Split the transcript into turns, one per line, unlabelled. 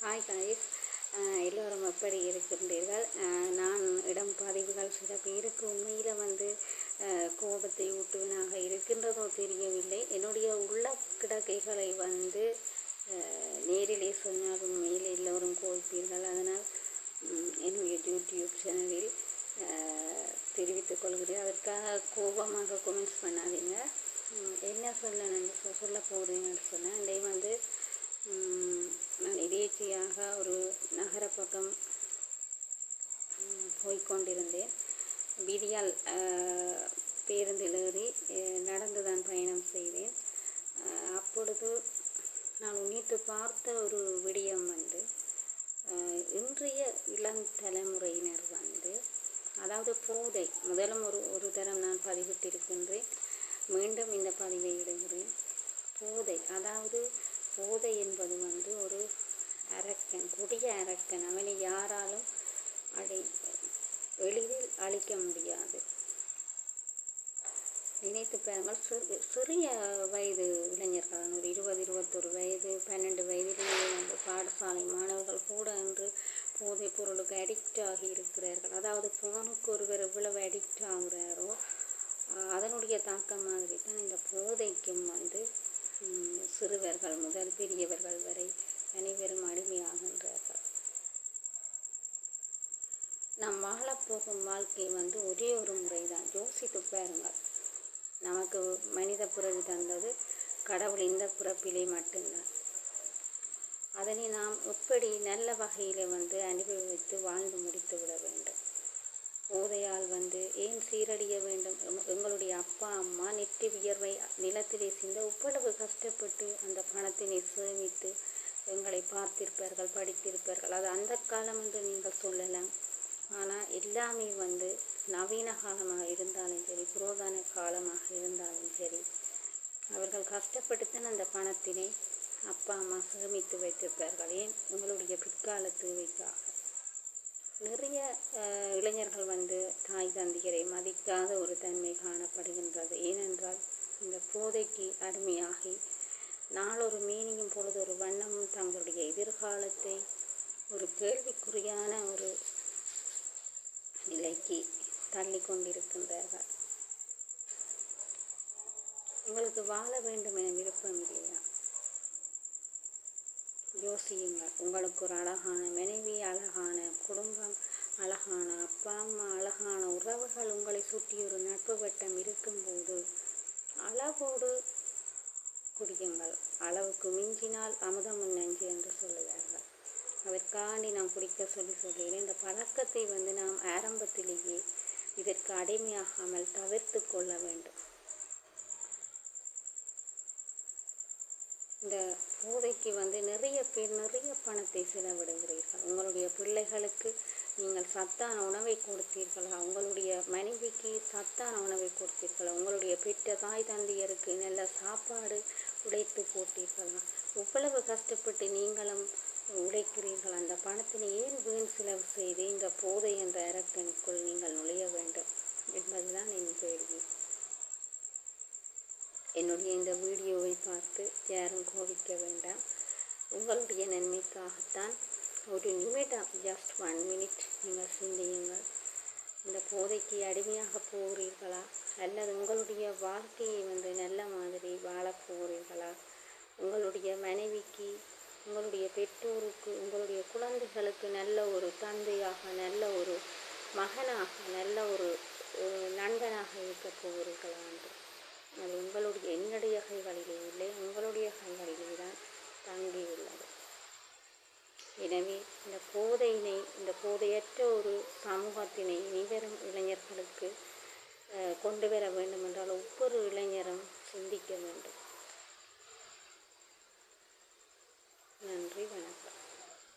Hi Ganesh, எல்லோரும் எப்படி இருக்கின்றீர்கள்? நான் இடம் பதிவுகள் சில பேருக்கு உண்மையில் கோபத்தை ஊட்டுவனாக இருக்கின்றதோ தெரியவில்லை. என்னுடைய உள்ள கிடக்கைகளை நேரிலே சொன்னால் உண்மையில் எல்லோரும் கோபிப்பீர்கள். அதனால் என்னுடைய யூடியூப் சேனலில் தெரிவித்துக் கொள்கிறேன். அதற்காக கோபமாக கமெண்ட்ஸ் பண்ணாதீங்க. என்ன சொல்ல போகிறேன்னு சொன்னேன். இன்றைய நான் எதேச்சையாக ஒரு நகர பக்கம் போய்கொண்டிருந்தேன். வீதியால் பேருந்தில் ஏறி நடந்துதான் பயணம் செய்தேன். அப்பொழுது நான் உன்னித்து பார்த்த ஒரு விடயம் இன்றைய இளம் தலைமுறையினர் அதாவது போதை, முதலும் ஒரு தரம் நான் பதிவிட்டிருக்கின்றேன், மீண்டும் இந்த பதிவை இடுகிறேன். போதை, அதாவது போதை என்பது ஒரு அரக்கன், கொடிய அரக்கன். அவனை யாராலும் எளிதில் அழிக்க முடியாது. நினைத்து பாருங்கள், சிறிய வயது இளைஞர்கள், ஒரு 20-21 வயது, 12 வயதிலேயே பாடசாலை மாணவர்கள் கூட இன்று போதைப் பொருளுக்கு அடிக்ட் ஆகி இருக்கிறார்கள். அதாவது போனுக்கு ஒருவர் எவ்வளவு அடிக்ட் ஆகுறாரோ அதனுடைய தாக்கம் மாதிரி தான் இந்த போதைக்கும் சிறுவர்கள் முதல் பெரியவர்கள் வரை அனைவரும் அடிமையாகின்றார்கள். நாம் வாழப்போகும் வாழ்க்கை ஒரே ஒரு முறைதான். யோசித்து பாருங்கள். நமக்கு மனித பிறவி தந்தது கடவுள் இந்த பிறப்பிலே மட்டும்தான். அதனை நாம் எப்படி நல்ல வகையில் அனுபவித்து வாழ்ந்து முடித்து விட வேண்டும். போதையால் ஏன் சீரழிய வேண்டும்? எங்களுடைய அப்பா அம்மா நெற்றி வியர்வை நிலத்திலே சிந்த இவ்வளவு கஷ்டப்பட்டு அந்த பணத்தினை சேமித்து எங்களை பார்த்திருப்பார்கள், படித்திருப்பார்கள். அது அந்த காலம் என்று நீங்கள் சொல்லலாம். ஆனால் எல்லாமே நவீன காலமாக இருந்தாலும் சரி, புரோதான காலமாக இருந்தாலும் சரி, அவர்கள் கஷ்டப்பட்டுத்தான் அந்த பணத்தினை அப்பா அம்மா சேமித்து வைத்திருப்பார்கள். ஏன்? உங்களுடைய பிற்கால தேவைக்காக. நிறைய இளைஞர்கள் தாய் தந்தையரை மதிக்காத ஒரு தன்மை காணப்படுகின்றது. ஏனென்றால் இந்த போதைக்கு அடிமையாகி நாளொரு மேனியும் பொழுது ஒரு வண்ணமும் தங்களுடைய எதிர்காலத்தை ஒரு கேள்விக்குறியான ஒரு நிலைக்கு தள்ளி கொண்டிருக்கின்றார்கள். உங்களுக்கு வாழ வேண்டும் என விருப்பம் இல்லையா? யோசியுங்கள். உங்களுக்கு ஒரு அழகான மனைவி, அழகான குடும்பம், அழகான அப்பா அம்மா, அழகான உறவுகள் உங்களை சுற்றி ஒரு நட்பு வட்டம் இருக்கும்போது அளவோடு குடியுங்கள். அளவுக்கு மிஞ்சினால் அமுதமும் நஞ்சு என்று சொல்லுவார்கள். அதற்காண்டி நாம் குடிக்க சொல்லுகிறேன். இந்த பழக்கத்தை நாம் ஆரம்பத்திலேயே இதற்கு அடிமையாகாமல் தவிர்த்து கொள்ள வேண்டும். இந்த போதைக்கு நிறைய பேர் நிறைய பணத்தை செலவிடுகிறீர்கள். உங்களுடைய பிள்ளைகளுக்கு நீங்கள் சத்தான உணவை கொடுத்தீர்களா? உங்களுடைய மனைவிக்கு சத்தான உணவை கொடுத்தீர்களா? உங்களுடைய பெற்ற தாய் தந்தையருக்கு நல்ல சாப்பாடு உழைத்து போட்டீர்களா? இவ்வளவு கஷ்டப்பட்டு நீங்களும் உழைக்கிறீர்கள். அந்த பணத்தினை ஏன் வீண் செலவு செய்து இந்த போதை என்ற அரக்கனுக்குள் நீங்கள் நுழைய வேண்டும் என்பதுதான் என் கேள்வி. என்னுடைய இந்த வீடியோவை பார்த்து யாரும் கோபிக்க வேண்டாம். உங்களுடைய நன்மைக்காகத்தான் ஒரு நிமிடம், ஜஸ்ட் 1 minute நீங்கள் சிந்தியுங்கள். இந்த போதைக்கு அடிமையாக போகிறீர்களா? அல்லது உங்களுடைய வாழ்க்கையை நல்ல மாதிரி வாழப் போகிறீர்களா? உங்களுடைய மனைவிக்கு, உங்களுடைய பெற்றோருக்கு, உங்களுடைய குழந்தைகளுக்கு நல்ல ஒரு தந்தையாக, நல்ல ஒரு மகனாக, நல்ல ஒரு நண்பனாக இருக்க போகிறீர்களா என்று அது என்னுடைய கைகளிலே இல்லை, உங்களுடைய கைகளிலே தான் தங்கியுள்ளது. எனவே இந்த போதையற்ற ஒரு சமூகத்தினை இனிவரும் இளைஞர்களுக்கு கொண்டு வர வேண்டும் என்றால் ஒவ்வொரு இளைஞரும் சிந்திக்க வேண்டும். நன்றி.